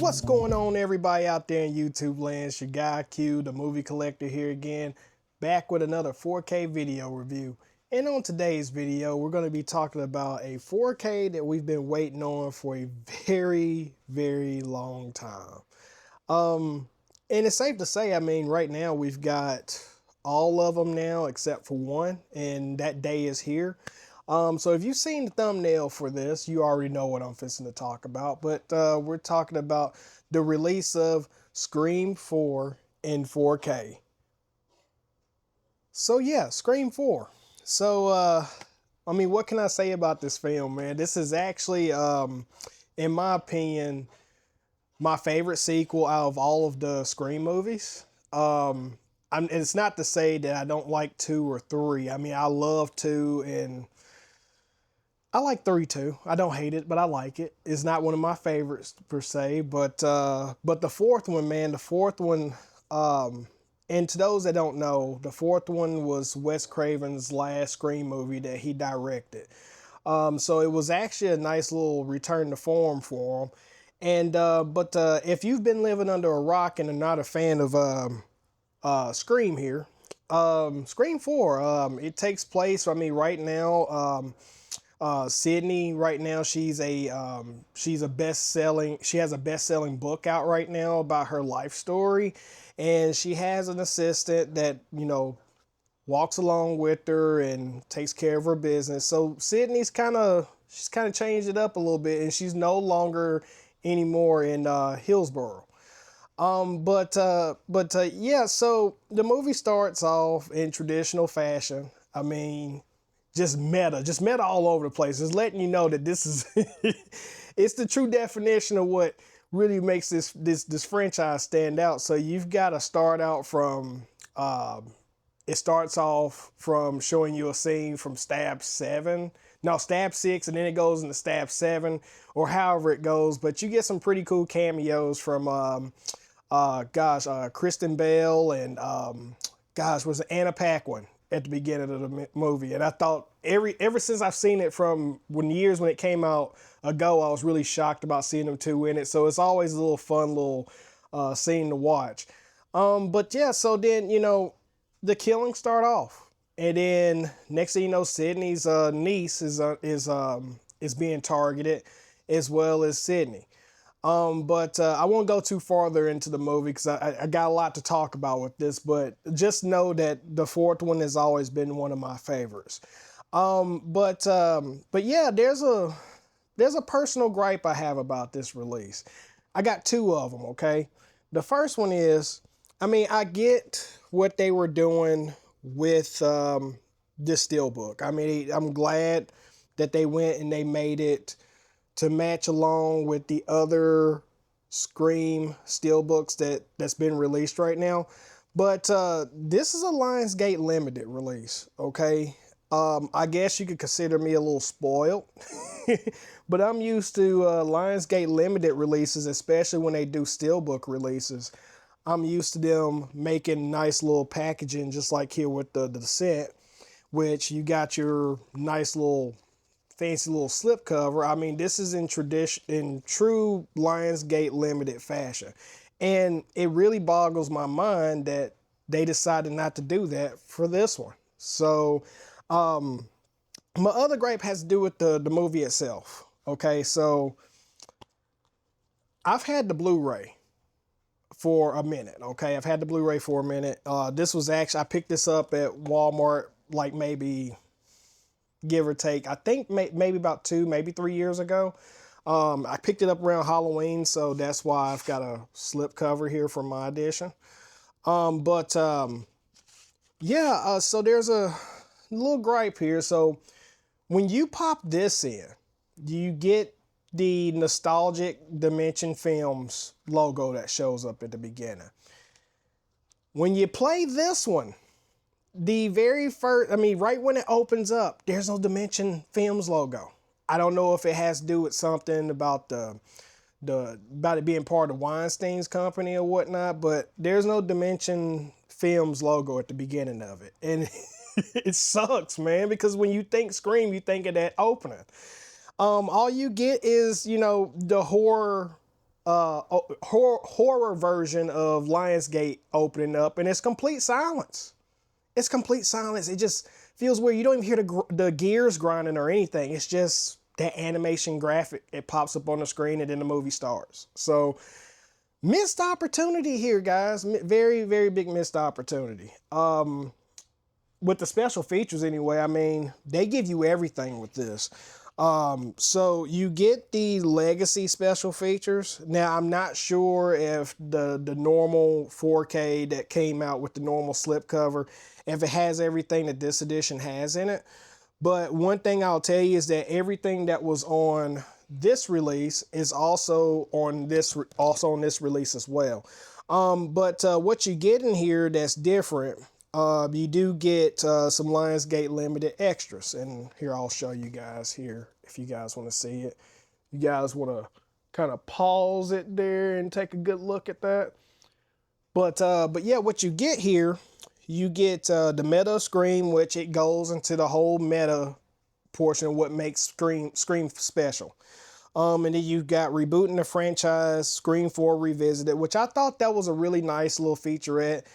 What's going on, everybody out there in YouTube land? It's your guy Q, the movie collector, here again, back with another 4K video review. And on today's video, we're going to be talking about a 4K that we've been waiting on for a very, very long time. And it's safe to say, I mean, right now we've got all of them now except for one, and that day is here. So if you've seen the thumbnail for this, you already know what I'm fixing to talk about. But we're talking about the release of Scream 4 in 4K. So yeah, Scream 4. So, I mean, what can I say about this film, man? This is actually, in my opinion, my favorite sequel out of all of the Scream movies. It's not to say that I don't like 2 or 3. I mean, I love 2 and I like 3 too. I don't hate it, but I like it. It's not one of my favorites per se, but the fourth one, man, the fourth one, and to those that don't know, the fourth one was Wes Craven's last Scream movie that he directed. So it was actually a nice little return to form for him. And but if you've been living under a rock and are not a fan of Scream here, Scream 4, it takes place, I mean, right now, Sydney right now, she has a best-selling book out right now about her life story, and she has an assistant that, you know, walks along with her and takes care of her business. So Sydney's she's kind of changed it up a little bit, and she's no longer anymore in Hillsborough. Yeah, so the movie starts off in traditional fashion. I mean, just meta all over the place. It's letting you know that this is it's the true definition of what really makes this franchise stand out. So you've got to start out from it starts off from showing you a scene from Stab 6, and then it goes into Stab 7, or however it goes. But you get some pretty cool cameos from Kristen Bell and was it Anna Paquin at the beginning of the movie. And I thought ever since I've seen it from when it came out ago, I was really shocked about seeing them two in it. So it's always a little fun little scene to watch. But yeah, so then, you know, the killings start off, and then next thing you know, Sydney's niece is being targeted, as well as Sydney. But I won't go too farther into the movie because I got a lot to talk about with this, but just know that the fourth one has always been one of my favorites. But yeah, there's a personal gripe I have about this release. I got 2 of them, okay? The first one is, I mean, I get what they were doing with this steelbook. I mean, I'm glad that they went and they made it to match along with the other Scream steelbooks that's been released right now. But this is a Lionsgate Limited release, okay? I guess you could consider me a little spoiled, but I'm used to Lionsgate Limited releases, especially when they do steelbook releases. I'm used to them making nice little packaging, just like here with the Descent, which you got your nice little fancy little slip cover. I mean, this is in true Lionsgate Limited fashion. And it really boggles my mind that they decided not to do that for this one. So, my other gripe has to do with the movie itself. Okay, so I've had the Blu-ray for a minute. Okay, I've had the Blu-ray for a minute. This was actually, I picked this up at Walmart, like maybe give or take, I think maybe about 2, maybe 3 years ago. I picked it up around Halloween, so that's why I've got a slip cover here for my edition. Yeah, so there's a little gripe here. So when you pop this in, you get the nostalgic Dimension Films logo that shows up at the beginning. When you play this one, the very first, I mean, right when it opens up, there's no Dimension Films logo. I don't know if it has to do with something about about it being part of Weinstein's company or whatnot, but there's no Dimension Films logo at the beginning of it. And it sucks, man, because when you think Scream, you think of that opening. All you get is, you know, the horror horror version of Lionsgate opening up, and it's complete silence. It's complete silence. It just feels weird. You don't even hear the gears grinding or anything. It's just that animation graphic. It pops up on the screen and then the movie starts. So missed opportunity here, guys. Very, very big missed opportunity. With the special features anyway, I mean, they give you everything with this. So you get the legacy special features. Now, I'm not sure if the normal 4K that came out with the normal slipcover, if it has everything that this edition has in it. But one thing I'll tell you is that everything that was on this release is also on this release as well. But what you get in here that's different, you do get some Lionsgate Limited extras, and here I'll show you guys here if you guys want to see it. You guys want to kind of pause it there and take a good look at that. But yeah, what you get here, you get the meta Scream, which it goes into the whole meta portion of what makes Scream special. And then you've got rebooting the franchise, Scream 4 Revisited, which I thought that was a really nice little featurette.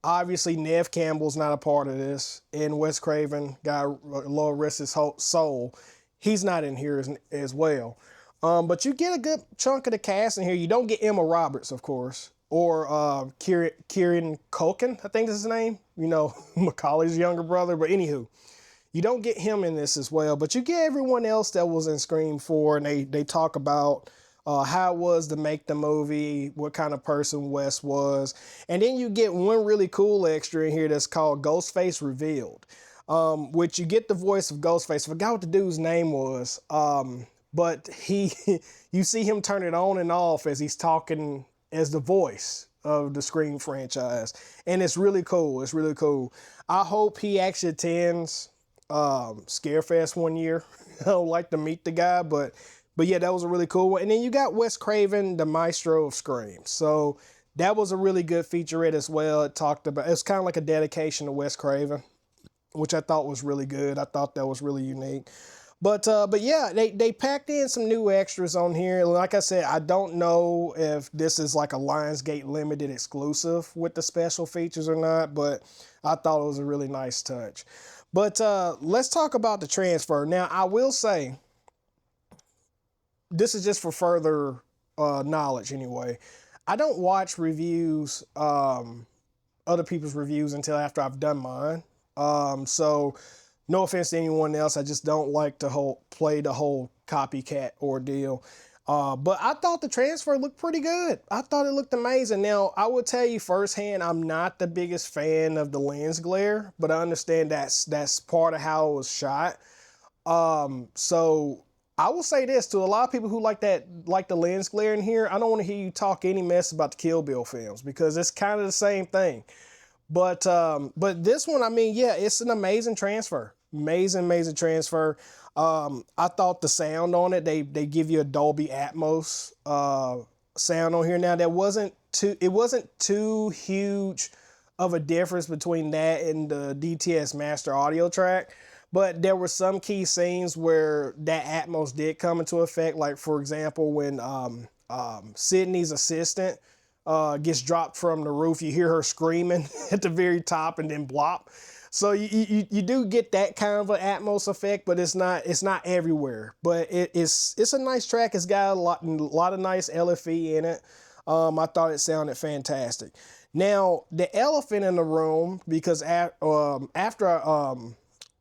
Obviously, Neve Campbell's not a part of this, and Wes Craven, God, Lord rest his soul, he's not in here as well. But you get a good chunk of the cast in here. You don't get Emma Roberts, of course, or Kieran Culkin, I think is his name. You know, Macaulay's younger brother. But anywho, you don't get him in this as well. But you get everyone else that was in Scream 4, and they talk about how it was to make the movie, what kind of person Wes was. And then you get one really cool extra in here that's called Ghostface Revealed, which you get the voice of Ghostface. I forgot what the dude's name was, but you see him turn it on and off as he's talking as the voice of the Scream franchise. And it's really cool. It's really cool. I hope he actually attends Scarefest one year. I don't like to meet the guy, but yeah, that was a really cool one. And then you got Wes Craven, the maestro of Scream. So that was a really good featurette as well. It talked about, it's kind of like a dedication to Wes Craven, which I thought was really good. I thought that was really unique. But yeah, they packed in some new extras on here. Like I said, I don't know if this is like a Lionsgate Limited exclusive with the special features or not, but I thought it was a really nice touch. But let's talk about the transfer. Now, I will say, this is just for further knowledge anyway. I don't watch reviews, other people's reviews until after I've done mine. So no offense to anyone else, I just don't like to play the whole copycat ordeal. But I thought the transfer looked pretty good. I thought it looked amazing. Now, I will tell you firsthand, I'm not the biggest fan of the lens glare, but I understand that's part of how it was shot. So I will say this to a lot of people who like the lens glare in here. I don't want to hear you talk any mess about the Kill Bill films because it's kind of the same thing. But this one, I mean, yeah, it's an amazing transfer. Amazing transfer. I thought the sound on it, they give you a Dolby Atmos sound on here. Now it wasn't too huge of a difference between that and the DTS Master Audio track. But there were some key scenes where that Atmos did come into effect. Like, for example, when Sydney's assistant gets dropped from the roof, you hear her screaming at the very top and then blop. So you do get that kind of an Atmos effect, but it's not everywhere. But it's a nice track. It's got a lot of nice LFE in it. I thought it sounded fantastic. Now, the elephant in the room, because after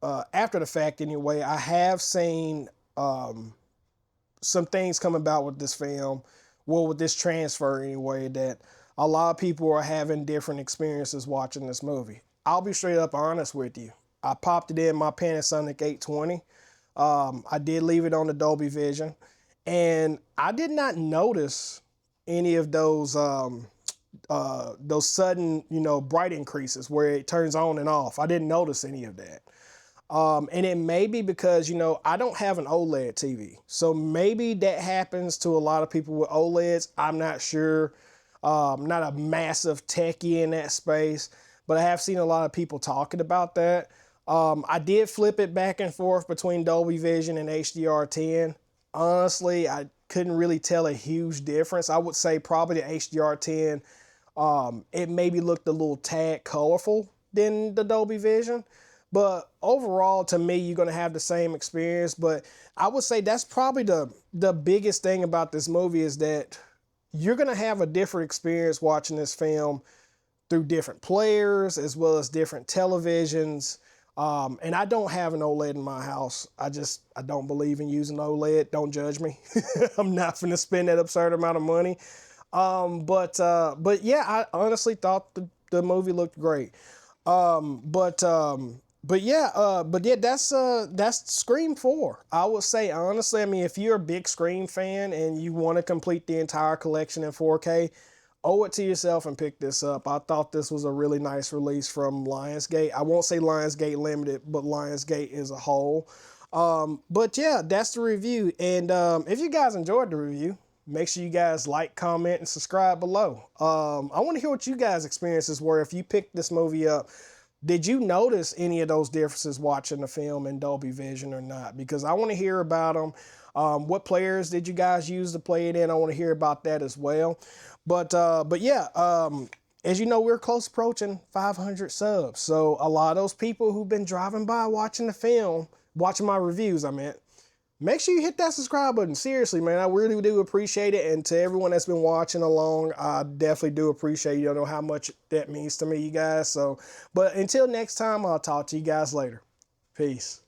the fact anyway, I have seen some things come about with this film, well, with this transfer anyway, that a lot of people are having different experiences watching this movie. I'll be straight up honest with you. I popped it in my Panasonic 820. I did leave it on the Dolby Vision, and I did not notice any of those sudden, bright increases where it turns on and off. I didn't notice any of that. And it may be because, I don't have an OLED TV. So maybe that happens to a lot of people with OLEDs. I'm not sure. I'm not a massive techie in that space, but I have seen a lot of people talking about that. I did flip it back and forth between Dolby Vision and HDR10. Honestly, I couldn't really tell a huge difference. I would say probably the HDR10, it maybe looked a little tad colorful than the Dolby Vision. But overall, to me, you're going to have the same experience. But I would say that's probably the biggest thing about this movie is that you're going to have a different experience watching this film through different players as well as different televisions. And I don't have an OLED in my house. I don't believe in using OLED. Don't judge me. I'm not going to spend that absurd amount of money. But yeah, I honestly thought the movie looked great. But yeah, that's Scream 4. I would say honestly, I mean, if you're a big Scream fan and you want to complete the entire collection in 4K, owe it to yourself and pick this up. I thought this was a really nice release from Lionsgate. I won't say Lionsgate Limited, but Lionsgate as a whole. But yeah, that's the review. And if you guys enjoyed the review, make sure you guys like, comment, and subscribe below. I want to hear what you guys' experiences were if you picked this movie up. Did you notice any of those differences watching the film in Dolby Vision or not? Because I want to hear about them. What players did you guys use to play it in? I want to hear about that as well. But yeah, as you know, we're close approaching 500 subs. So a lot of those people who've been driving by watching the film, watching my reviews, make sure you hit that subscribe button. Seriously, man, I really do appreciate it. And to everyone that's been watching along, I definitely do appreciate you. I don't know how much that means to me, you guys. So, but until next time, I'll talk to you guys later. Peace.